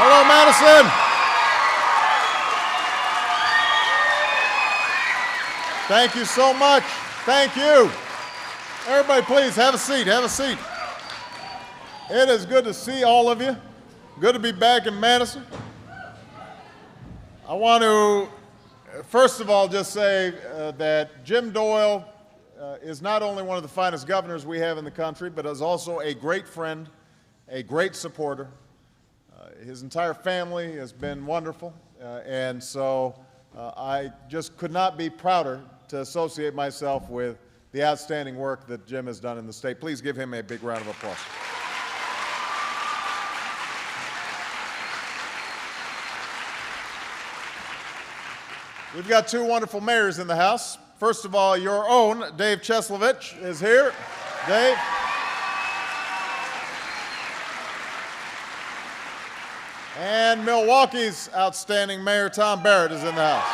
Hello, Madison. Thank you so much. Thank you. Everybody, please have a seat. Have a seat. It is good to see all of you. Good to be back in Madison. I want to, first of all, just say that Jim Doyle is not only one of the finest governors we have in the country, but is also a great friend, a great supporter. His entire family has been wonderful, and so I just could not be prouder to associate myself with the outstanding work that Jim has done in the state. Please give him a big round of applause. We've got two wonderful mayors in the House. First of all, your own Dave Cieslewicz is here. Dave. And Milwaukee's outstanding mayor, Tom Barrett, is in the House.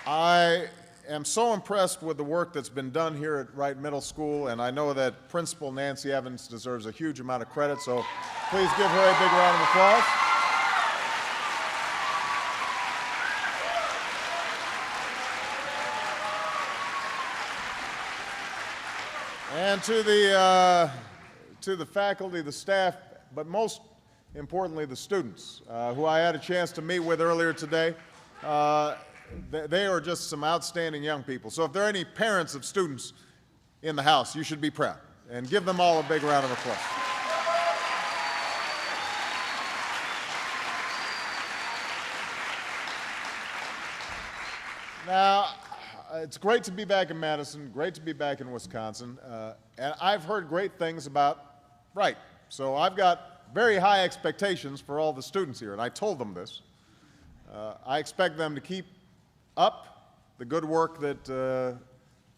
I am so impressed with the work that's been done here at Wright Middle School, and I know that Principal Nancy Evans deserves a huge amount of credit, so please give her a big round of applause. And to the faculty, the staff, but most importantly, the students, who I had a chance to meet with earlier today. They are just some outstanding young people. So if there are any parents of students in the House, you should be proud. And give them all a big round of applause. Now, it's great to be back in Madison, great to be back in Wisconsin, and I've heard great things about Wright. So I've got very high expectations for all the students here, and I told them this. I expect them to keep up the good work that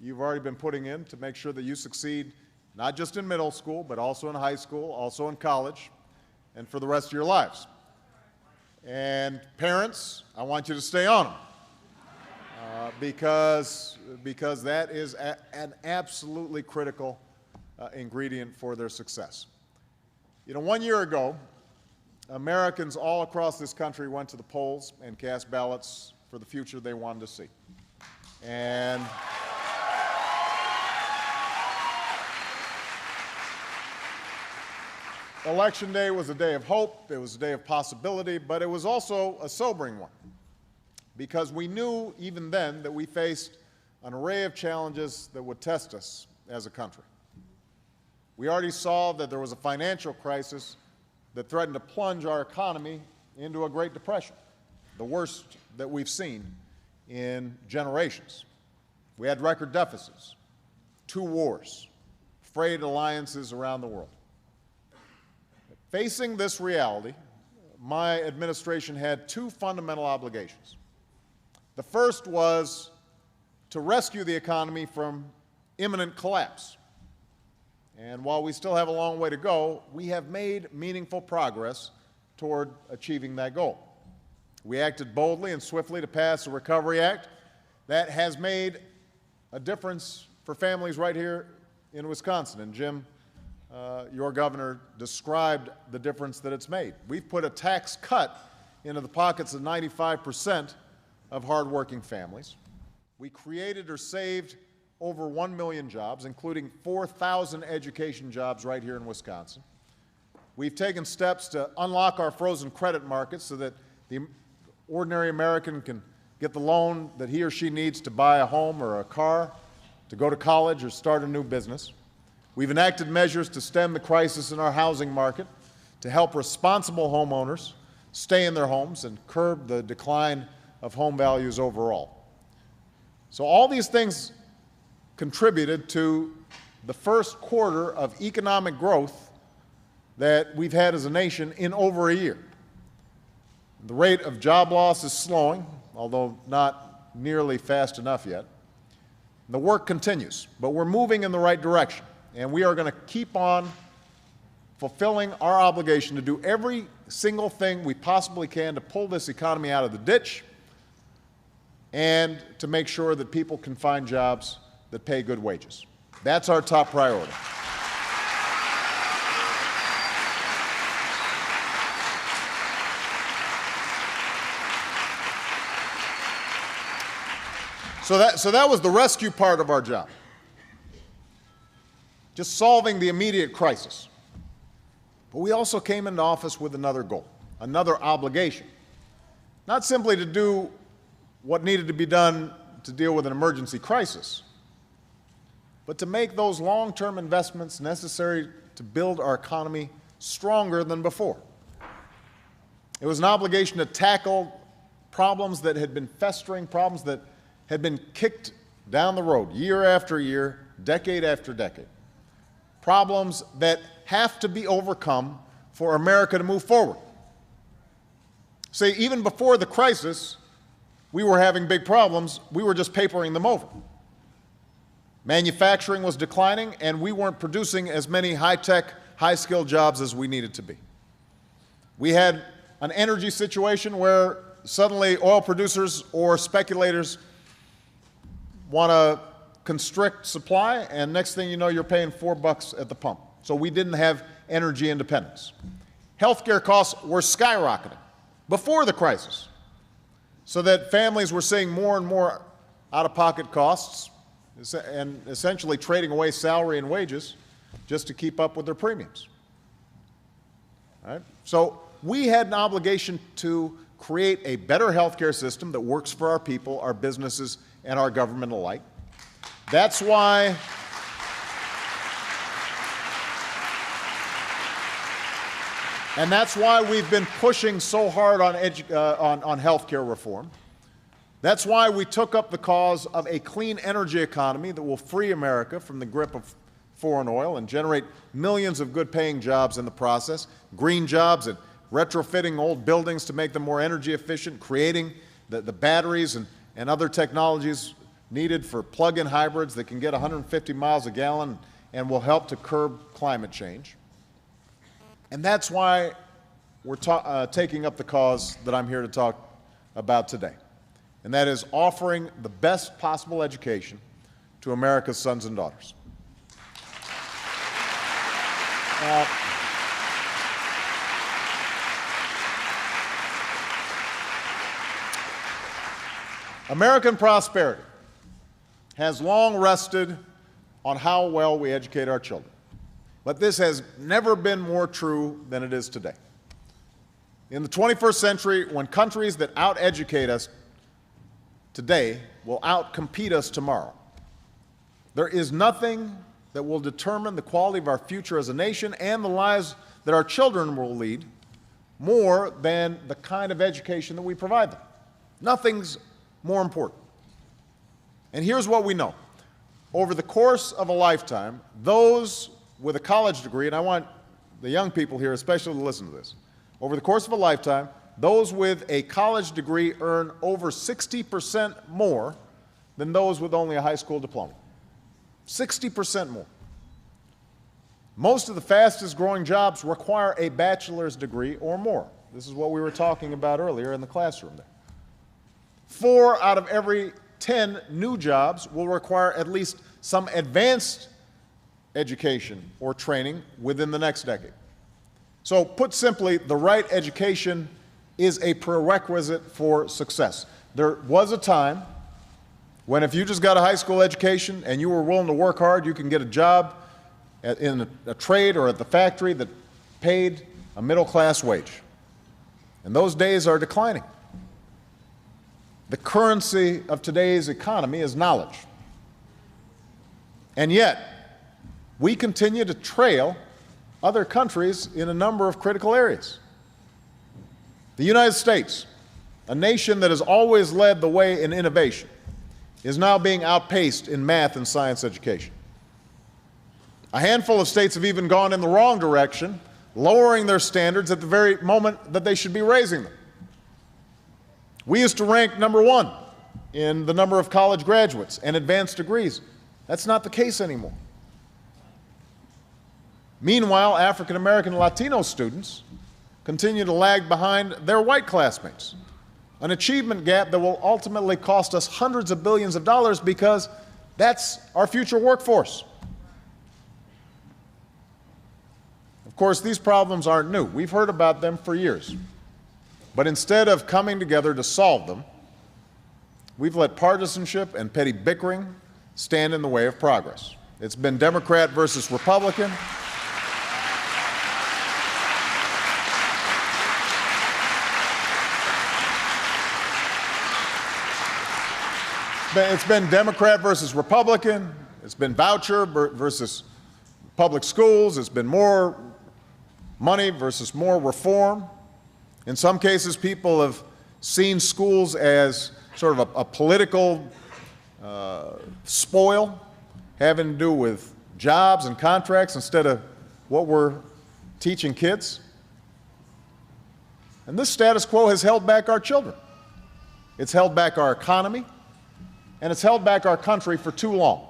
you've already been putting in to make sure that you succeed, not just in middle school, but also in high school, also in college, and for the rest of your lives. And parents, I want you to stay on them. Because that is an absolutely critical ingredient for their success. You know, 1 year ago, Americans all across this country went to the polls and cast ballots for the future they wanted to see. And Election Day was a day of hope, it was a day of possibility, but it was also a sobering one, because we knew even then that we faced an array of challenges that would test us as a country. We already saw that there was a financial crisis that threatened to plunge our economy into a Great Depression, the worst that we've seen in generations. We had record deficits, 2 wars, frayed alliances around the world. Facing this reality, my administration had 2 fundamental obligations. The first was to rescue the economy from imminent collapse. And while we still have a long way to go, we have made meaningful progress toward achieving that goal. We acted boldly and swiftly to pass the Recovery Act that has made a difference for families right here in Wisconsin. And Jim, your governor, described the difference that it's made. We've put a tax cut into the pockets of 95% of hardworking families. We created or saved over 1 million jobs, including 4,000 education jobs right here in Wisconsin. We've taken steps to unlock our frozen credit markets so that the ordinary American can get the loan that he or she needs to buy a home or a car, to go to college or start a new business. We've enacted measures to stem the crisis in our housing market, to help responsible homeowners stay in their homes and curb the decline of home values overall. So all these things contributed to the first quarter of economic growth that we've had as a nation in over a year. The rate of job loss is slowing, although not nearly fast enough yet. The work continues, but we're moving in the right direction, and we are going to keep on fulfilling our obligation to do every single thing we possibly can to pull this economy out of the ditch and to make sure that people can find jobs that pay good wages. That's our top priority. So that was the rescue part of our job. Just solving the immediate crisis. But we also came into office with another goal, another obligation. Not simply to do what needed to be done to deal with an emergency crisis, but to make those long-term investments necessary to build our economy stronger than before. It was an obligation to tackle problems that had been festering, problems that had been kicked down the road year after year, decade after decade. Problems that have to be overcome for America to move forward. See, even before the crisis, we were having big problems. We were just papering them over. Manufacturing was declining, and we weren't producing as many high-tech, high-skilled jobs as we needed to be. We had an energy situation where suddenly oil producers or speculators want to constrict supply, and next thing you know, you're paying $4 at the pump. So we didn't have energy independence. Healthcare costs were skyrocketing before the crisis, so that families were seeing more and more out-of-pocket costs and essentially trading away salary and wages just to keep up with their premiums. All right? So we had an obligation to create a better healthcare system that works for our people, our businesses, and our government alike. That's why we've been pushing so hard on healthcare reform. That's why we took up the cause of a clean energy economy that will free America from the grip of foreign oil and generate millions of good-paying jobs in the process, green jobs and retrofitting old buildings to make them more energy efficient, creating the batteries and other technologies needed for plug-in hybrids that can get 150 miles a gallon and will help to curb climate change. And that's why we're taking up the cause that I'm here to talk about today, and that is offering the best possible education to America's sons and daughters. American prosperity has long rested on how well we educate our children. But this has never been more true than it is today. In the 21st century, when countries that out-educate us today will out-compete us tomorrow, there is nothing that will determine the quality of our future as a nation and the lives that our children will lead more than the kind of education that we provide them. Nothing's more important. And here's what we know. Over the course of a lifetime, those with a college degree, and I want the young people here especially to listen to this, over the course of a lifetime, those with a college degree earn over 60% more than those with only a high school diploma. 60% more. Most of the fastest growing jobs require a bachelor's degree or more. This is what we were talking about earlier in the classroom there. 4 out of every 10 new jobs will require at least some advanced education or training within the next decade. So put simply, the right education is a prerequisite for success. There was a time when if you just got a high school education and you were willing to work hard, you can get a job in a trade or at the factory that paid a middle-class wage. And those days are declining. The currency of today's economy is knowledge. And yet, we continue to trail other countries in a number of critical areas. The United States, a nation that has always led the way in innovation, is now being outpaced in math and science education. A handful of states have even gone in the wrong direction, lowering their standards at the very moment that they should be raising them. We used to rank number 1 in the number of college graduates and advanced degrees. That's not the case anymore. Meanwhile, African American and Latino students continue to lag behind their white classmates, an achievement gap that will ultimately cost us hundreds of billions of dollars because that's our future workforce. Of course, these problems aren't new. We've heard about them for years. But instead of coming together to solve them, we've let partisanship and petty bickering stand in the way of progress. It's been Democrat versus Republican. It's been Democrat versus Republican. It's been voucher versus public schools. It's been more money versus more reform. In some cases, people have seen schools as sort of a political spoil having to do with jobs and contracts instead of what we're teaching kids. And this status quo has held back our children. It's held back our economy, and it's held back our country for too long.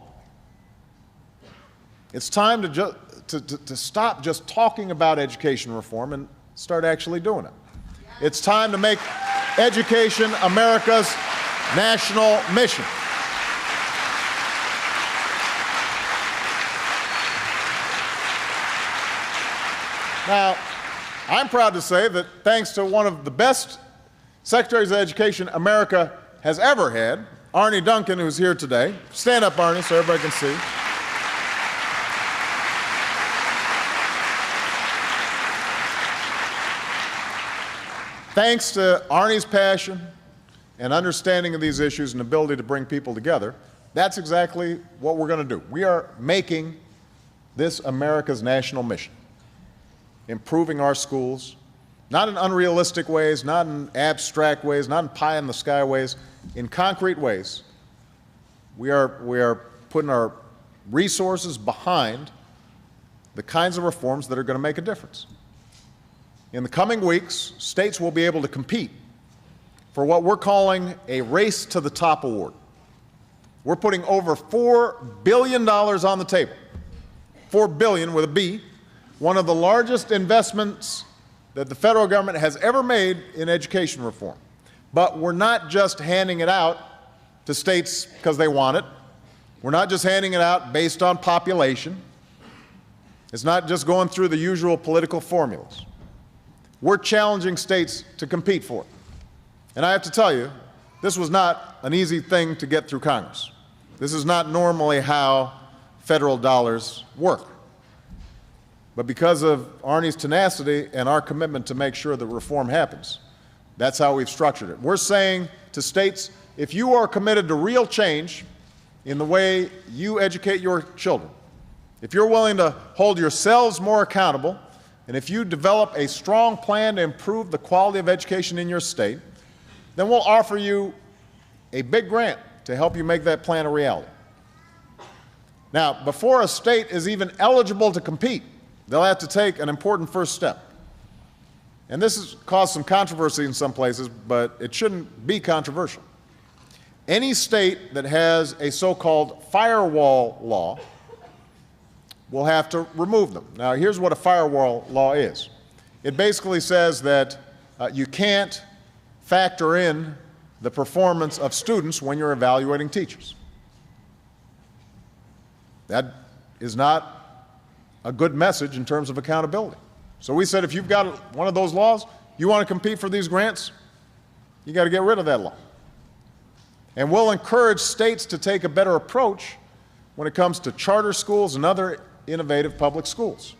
It's time to stop just talking about education reform and start actually doing it. It's time to make education America's national mission. Now, I'm proud to say that thanks to one of the best secretaries of education America has ever had, Arne Duncan, who's here today. Stand up, Arne, so everybody can see. Thanks to Arne's passion and understanding of these issues and ability to bring people together, that's exactly what we're going to do. We are making this America's national mission, improving our schools, not in unrealistic ways, not in abstract ways, not in pie-in-the-sky ways, in concrete ways. We are putting our resources behind the kinds of reforms that are going to make a difference. In the coming weeks, states will be able to compete for what we're calling a Race to the Top award. We're putting over $4 billion on the table, $4 billion with a B, one of the largest investments that the federal government has ever made in education reform. But we're not just handing it out to states because they want it. We're not just handing it out based on population. It's not just going through the usual political formulas. We're challenging states to compete for it. And I have to tell you, this was not an easy thing to get through Congress. This is not normally how federal dollars work. But because of Arne's tenacity and our commitment to make sure that reform happens, that's how we've structured it. We're saying to states, if you are committed to real change in the way you educate your children, if you're willing to hold yourselves more accountable, and if you develop a strong plan to improve the quality of education in your state, then we'll offer you a big grant to help you make that plan a reality. Now, before a state is even eligible to compete, they'll have to take an important first step. And this has caused some controversy in some places, but it shouldn't be controversial. Any state that has a so-called firewall law will have to remove them. Now, here's what a firewall law is. It basically says that you can't factor in the performance of students when you're evaluating teachers. That is not a good message in terms of accountability. So we said if you've got one of those laws, you want to compete for these grants, you got to get rid of that law. And we'll encourage states to take a better approach when it comes to charter schools and other innovative public schools.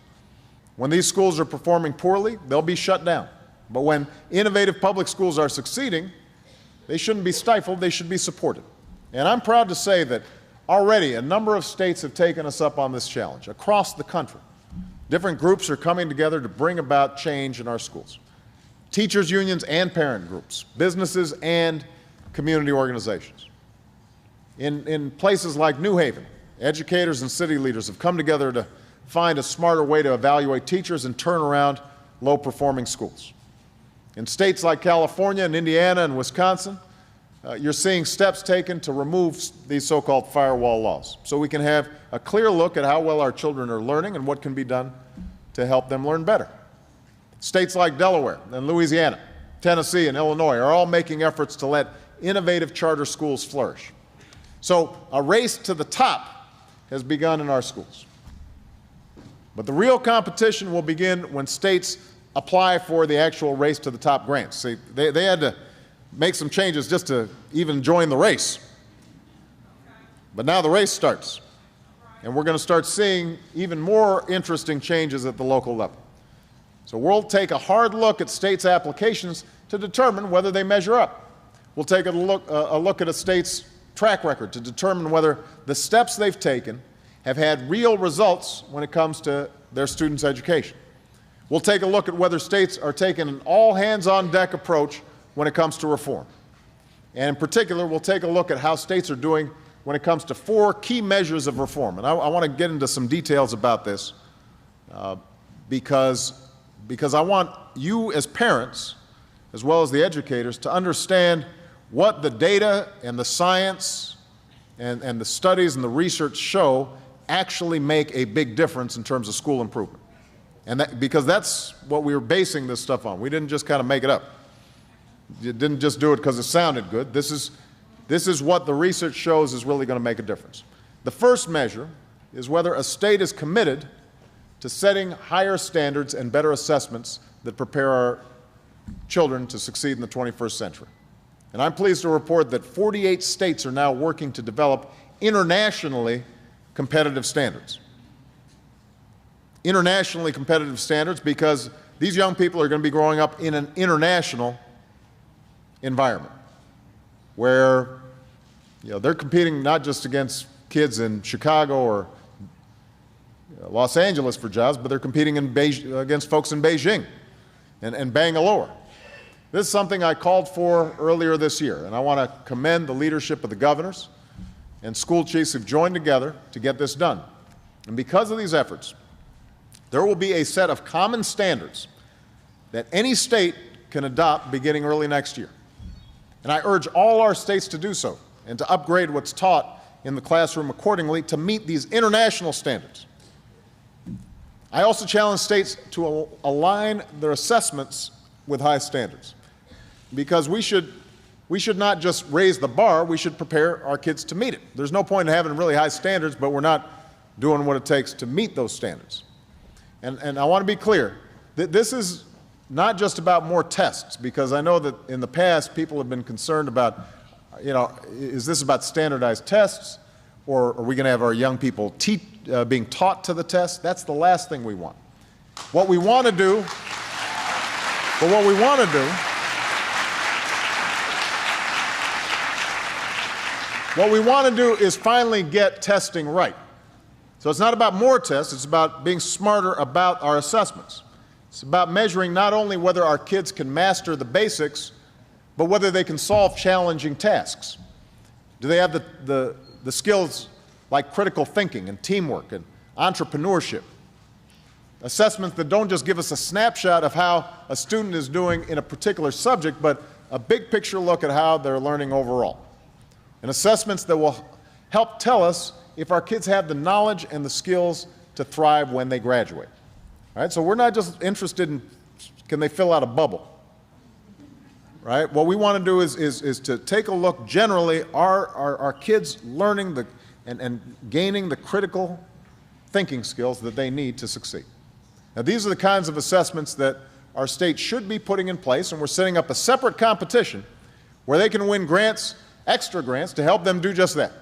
When these schools are performing poorly, they'll be shut down. But when innovative public schools are succeeding, they shouldn't be stifled, they should be supported. And I'm proud to say that already a number of states have taken us up on this challenge across the country. Different groups are coming together to bring about change in our schools. Teachers' unions and parent groups, businesses and community organizations. In places like New Haven, educators and city leaders have come together to find a smarter way to evaluate teachers and turn around low-performing schools. In states like California and Indiana and Wisconsin, you're seeing steps taken to remove these so-called firewall laws so we can have a clear look at how well our children are learning and what can be done to help them learn better. States like Delaware and Louisiana, Tennessee and Illinois are all making efforts to let innovative charter schools flourish. So a race to the top has begun in our schools. But the real competition will begin when states apply for the actual race to the top grants. See, they had to make some changes just to even join the race. But now the race starts, and we're going to start seeing even more interesting changes at the local level. So we'll take a hard look at states' applications to determine whether they measure up. We'll take a look at a state's track record to determine whether the steps they've taken have had real results when it comes to their students' education. We'll take a look at whether states are taking an all-hands-on-deck approach when it comes to reform. And in particular, we'll take a look at how states are doing when it comes to 4 key measures of reform. And I want to get into some details about this because I want you as parents, as well as the educators, to understand what the data and the science and the studies and the research show actually make a big difference in terms of school improvement. And because that's what we were basing this stuff on. We didn't just kind of make it up. You didn't just do it because it sounded good. This is what the research shows is really going to make a difference. The first measure is whether a state is committed to setting higher standards and better assessments that prepare our children to succeed in the 21st century. And I'm pleased to report that 48 states are now working to develop internationally competitive standards. Internationally competitive standards because these young people are going to be growing up in an international environment where they're competing not just against kids in Chicago or Los Angeles for jobs, but they're competing against folks in Beijing and Bangalore. This is something I called for earlier this year, and I want to commend the leadership of the governors and school chiefs who've joined together to get this done. And because of these efforts, there will be a set of common standards that any state can adopt beginning early next year. And I urge all our states to do so and to upgrade what's taught in the classroom accordingly to meet these international standards. I also challenge states to align their assessments with high standards, because we should not just raise the bar, we should prepare our kids to meet it. There's no point in having really high standards, but we're not doing what it takes to meet those standards. And I want to be clear that this is not just about more tests, because I know that in the past people have been concerned about, is this about standardized tests, or are we going to have our young people being taught to the test? That's the last thing we want. What we want to do is finally get testing right. So it's not about more tests, it's about being smarter about our assessments. It's about measuring not only whether our kids can master the basics, but whether they can solve challenging tasks. Do they have the skills like critical thinking and teamwork and entrepreneurship? Assessments that don't just give us a snapshot of how a student is doing in a particular subject, but a big picture look at how they're learning overall. And assessments that will help tell us if our kids have the knowledge and the skills to thrive when they graduate. All right? So we're not just interested in can they fill out a bubble. Right? What we want to do is to take a look generally, are kids learning and gaining the critical thinking skills that they need to succeed. Now, these are the kinds of assessments that our state should be putting in place, and we're setting up a separate competition where they can win grants, extra grants, to help them do just that.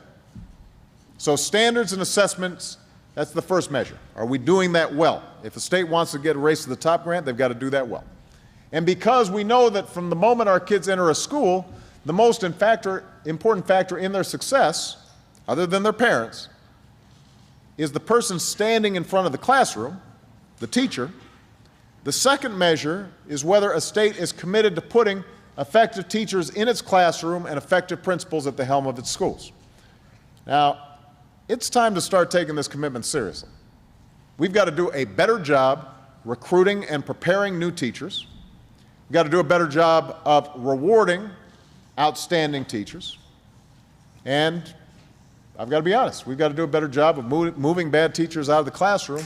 So standards and assessments, that's the first measure. Are we doing that well? If a state wants to get a Race to the Top grant, they've got to do that well. And because we know that from the moment our kids enter a school, the most important factor in their success, other than their parents, is the person standing in front of the classroom, the teacher. The second measure is whether a state is committed to putting effective teachers in its classroom and effective principals at the helm of its schools. Now, it's time to start taking this commitment seriously. We've got to do a better job recruiting and preparing new teachers. We've got to do a better job of rewarding outstanding teachers. And I've got to be honest, we've got to do a better job of moving bad teachers out of the classroom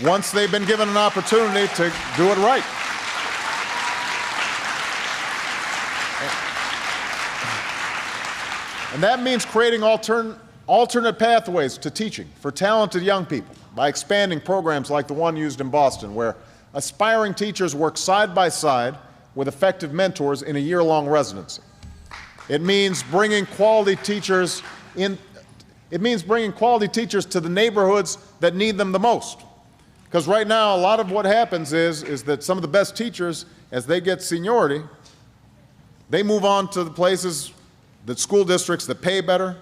once they've been given an opportunity to do it right. And that means creating alternate pathways to teaching for talented young people. by expanding programs like the one used in Boston, where aspiring teachers work side by side with effective mentors in a year-long residency. It means bringing quality teachers to the neighborhoods that need them the most. Because right now, a lot of what happens is that some of the best teachers, as they get seniority, they move on to the places, the school districts that pay better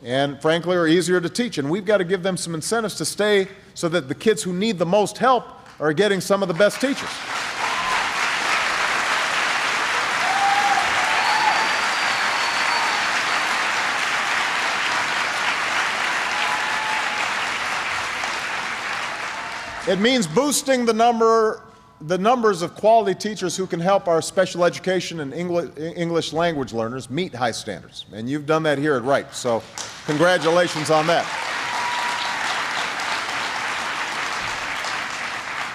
and, frankly, are easier to teach. And we've got to give them some incentives to stay so that the kids who need the most help are getting some of the best teachers. It means boosting the numbers of quality teachers who can help our special education and English language learners meet high standards. And you've done that here at Wright, so congratulations on that.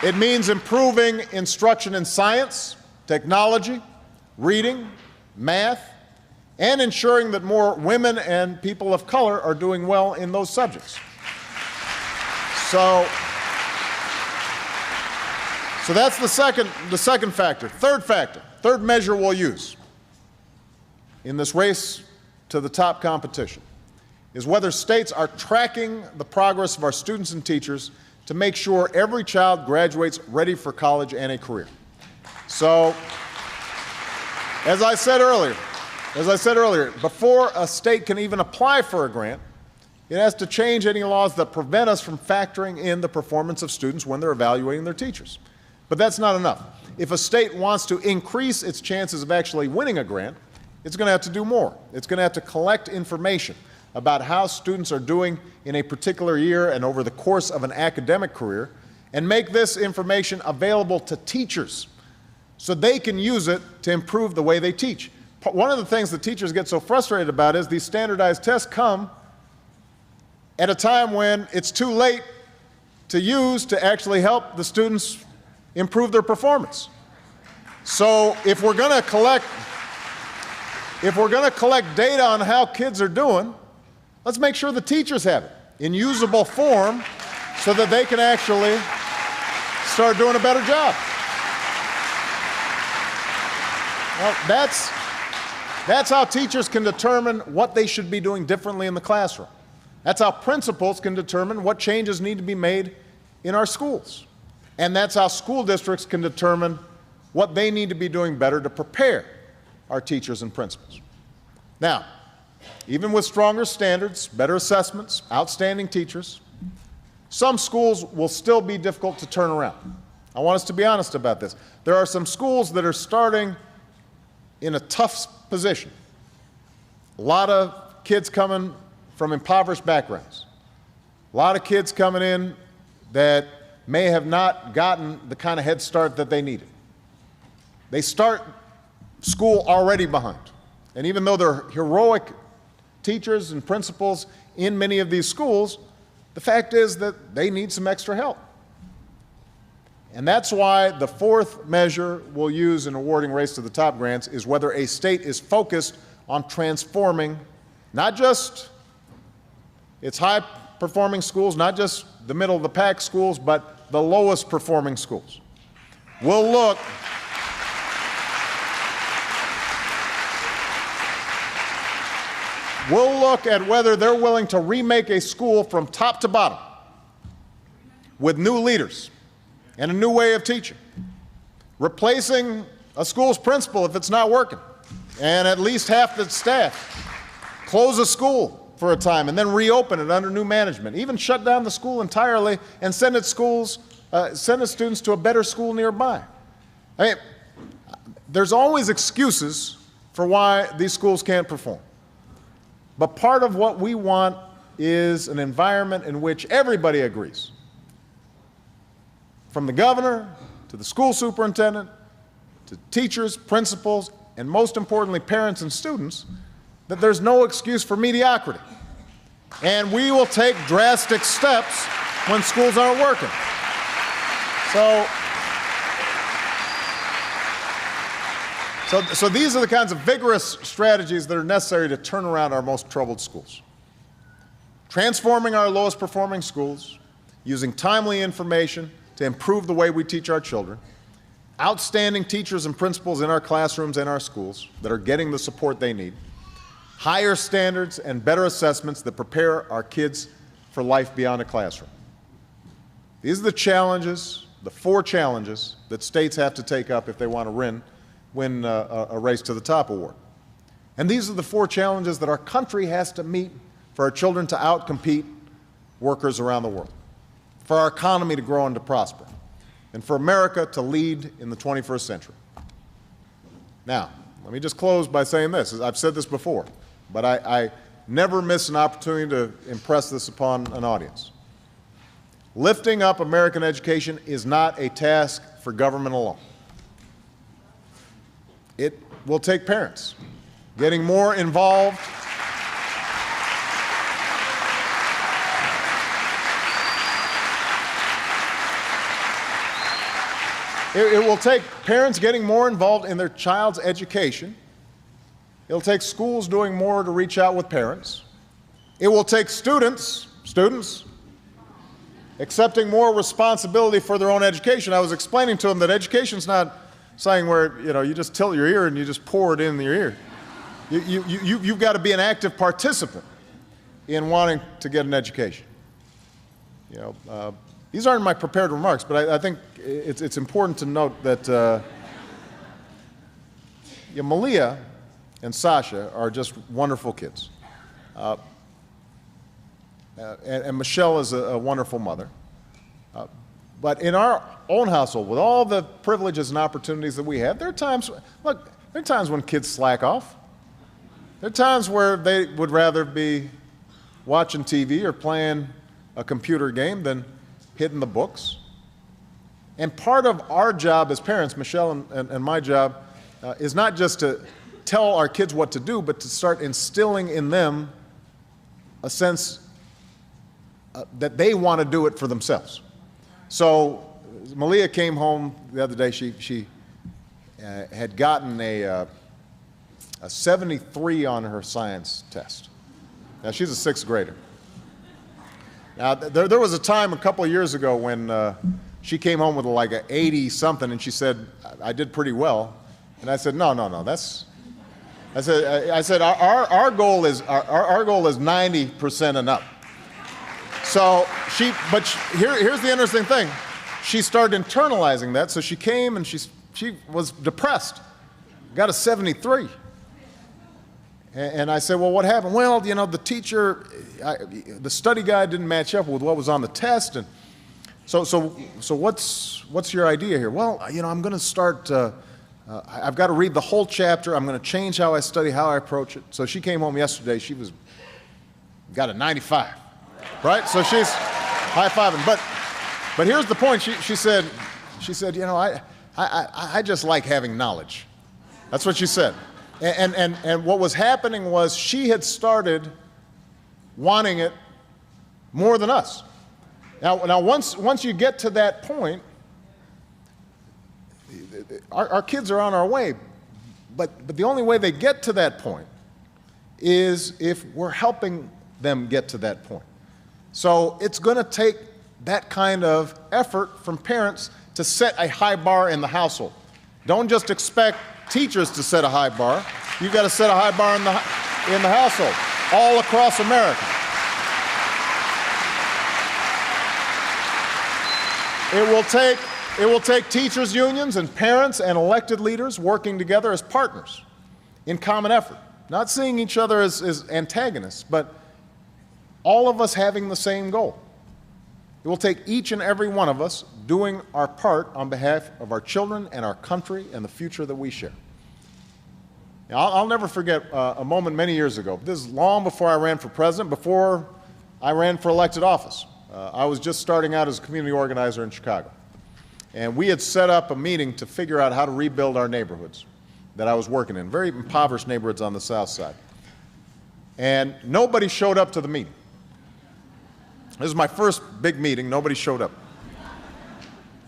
It means improving instruction in science, technology, reading, math, and ensuring that more women and people of color are doing well in those subjects. So that's the second factor. Third measure we'll use in this race to the top competition is whether states are tracking the progress of our students and teachers to make sure every child graduates ready for college and a career. So, as I said earlier, before a state can even apply for a grant, it has to change any laws that prevent us from factoring in the performance of students when they're evaluating their teachers. But that's not enough. If a state wants to increase its chances of actually winning a grant, it's going to have to do more. It's going to have to collect information about how students are doing in a particular year and over the course of an academic career, and make this information available to teachers so they can use it to improve the way they teach. One of the things that teachers get so frustrated about is these standardized tests come at a time when it's too late to use to actually help the students improve their performance. So if we're going to collect data on how kids are doing, let's make sure the teachers have it in usable form so that they can actually start doing a better job. Well, that's how teachers can determine what they should be doing differently in the classroom. That's how principals can determine what changes need to be made in our schools. And that's how school districts can determine what they need to be doing better to prepare our teachers and principals. Now, even with stronger standards, better assessments, outstanding teachers, some schools will still be difficult to turn around. I want us to be honest about this. There are some schools that are starting in a tough position. A lot of kids coming from impoverished backgrounds. A lot of kids coming in that may have not gotten the kind of head start that they needed. They start school already behind. And even though they're heroic teachers and principals in many of these schools, the fact is that they need some extra help. And that's why the fourth measure we'll use in awarding Race to the Top grants is whether a state is focused on transforming not just its high-performing schools, not just the middle-of-the-pack schools, but the lowest performing schools. We'll look at whether they're willing to remake a school from top to bottom with new leaders and a new way of teaching, replacing a school's principal if it's not working, and at least half the staff, close a school for a time and then reopen it under new management, even shut down the school entirely and send its students to a better school nearby. I mean, there's always excuses for why these schools can't perform. But part of what we want is an environment in which everybody agrees, from the governor to the school superintendent to teachers, principals, and most importantly, parents and students, that there's no excuse for mediocrity. And we will take drastic steps when schools aren't working. So these are the kinds of vigorous strategies that are necessary to turn around our most troubled schools. Transforming our lowest performing schools, using timely information to improve the way we teach our children, outstanding teachers and principals in our classrooms and our schools that are getting the support they need, higher standards and better assessments that prepare our kids for life beyond a classroom. These are the challenges, the 4 challenges that states have to take up if they want to win a Race to the Top award. And these are the 4 challenges that our country has to meet for our children to outcompete workers around the world, for our economy to grow and to prosper, and for America to lead in the 21st century. Now, let me just close by saying this. I've said this before, but I never miss an opportunity to impress this upon an audience. Lifting up American education is not a task for government alone. It will take parents getting more involved, it will take parents getting more involved in their child's education. It'll take schools doing more to reach out with parents. It will take students accepting more responsibility for their own education. I was explaining to them that education's not something where, you just tilt your ear and you just pour it in your ear. You've got to be an active participant in wanting to get an education. These aren't my prepared remarks, but I think it's important to note that Malia and Sasha are just wonderful kids. And Michelle is a wonderful mother. But in our own household, with all the privileges and opportunities that we have, there are times when kids slack off. There are times where they would rather be watching TV or playing a computer game than hitting the books. And part of our job as parents, Michelle and my job, is not just to tell our kids what to do, but to start instilling in them a sense that they want to do it for themselves. So Malia came home the other day. She had gotten a 73 on her science test. Now, she's a 6th grader. Now, there was a time a couple of years ago when she came home with like an 80-something, and she said, I did pretty well. And I said, no, I said our goal is 90% and up. So here's the interesting thing. She started internalizing that, so she came and she was depressed, got a 73. And I said, well, what happened? Well, the teacher, the study guide didn't match up with what was on the test. And so what's your idea here? Well, I'm going to start, I've got to read the whole chapter. I'm going to change how I study, how I approach it. So she came home yesterday. She got a 95, right? So she's high-fiving. But here's the point. She said, I just like having knowledge. That's what she said. And what was happening was she had started wanting it more than us. Now once you get to that point, our kids are on our way, but the only way they get to that point is if we're helping them get to that point. So it's going to take that kind of effort from parents to set a high bar in the household. Don't just expect teachers to set a high bar. You've got to set a high bar in the household, all across America. It will take teachers' unions and parents and elected leaders working together as partners in common effort, not seeing each other as antagonists, but all of us having the same goal. It will take each and every one of us doing our part on behalf of our children and our country and the future that we share. Now, I'll never forget a moment many years ago. This is long before I ran for president, before I ran for elected office. I was just starting out as a community organizer in Chicago. And we had set up a meeting to figure out how to rebuild our neighborhoods that I was working in, very impoverished neighborhoods on the south side. And nobody showed up to the meeting. This was my first big meeting. Nobody showed up.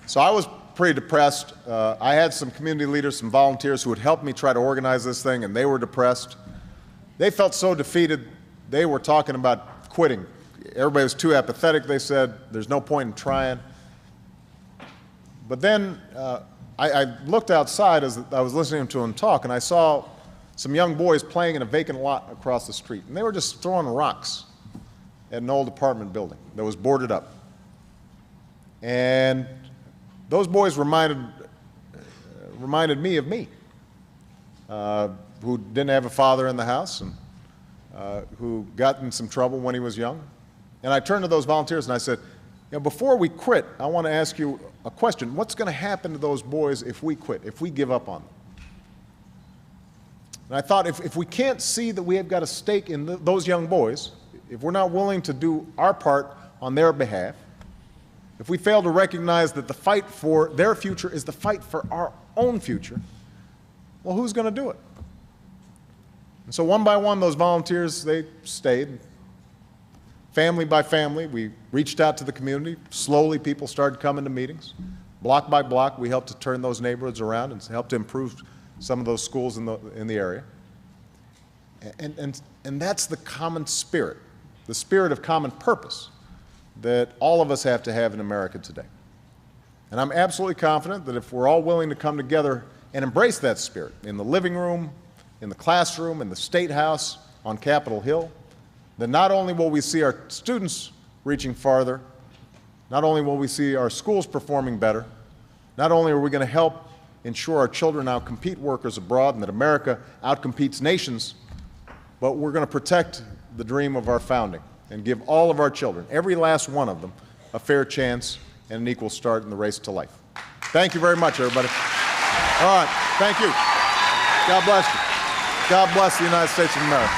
So I was pretty depressed. I had some community leaders, some volunteers who would help me try to organize this thing, and they were depressed. They felt so defeated, they were talking about quitting. everybody was too apathetic, they said. There's no point in trying. But then I looked outside as I was listening to him talk, and I saw some young boys playing in a vacant lot across the street. And they were just throwing rocks at an old apartment building that was boarded up. And those boys reminded me of me, who didn't have a father in the house and who got in some trouble when he was young. And I turned to those volunteers and I said, before we quit, I want to ask you a question. What's going to happen to those boys if we quit, if we give up on them? And I thought, if we can't see that we have got a stake in those young boys, if we're not willing to do our part on their behalf, if we fail to recognize that the fight for their future is the fight for our own future, well, who's going to do it? And so one by one, those volunteers, they stayed. Family by family, we reached out to the community. Slowly, people started coming to meetings. Block by block, we helped to turn those neighborhoods around and helped to improve some of those schools in the area. And that's the common spirit, the spirit of common purpose that all of us have to have in America today. And I'm absolutely confident that if we're all willing to come together and embrace that spirit in the living room, in the classroom, in the State House, on Capitol Hill, then not only will we see our students reaching farther, not only will we see our schools performing better, not only are we going to help ensure our children outcompete workers abroad and that America outcompetes nations, but we're going to protect the dream of our founding and give all of our children, every last one of them, a fair chance and an equal start in the race to life. Thank you very much, everybody. All right, thank you. God bless you. God bless the United States of America.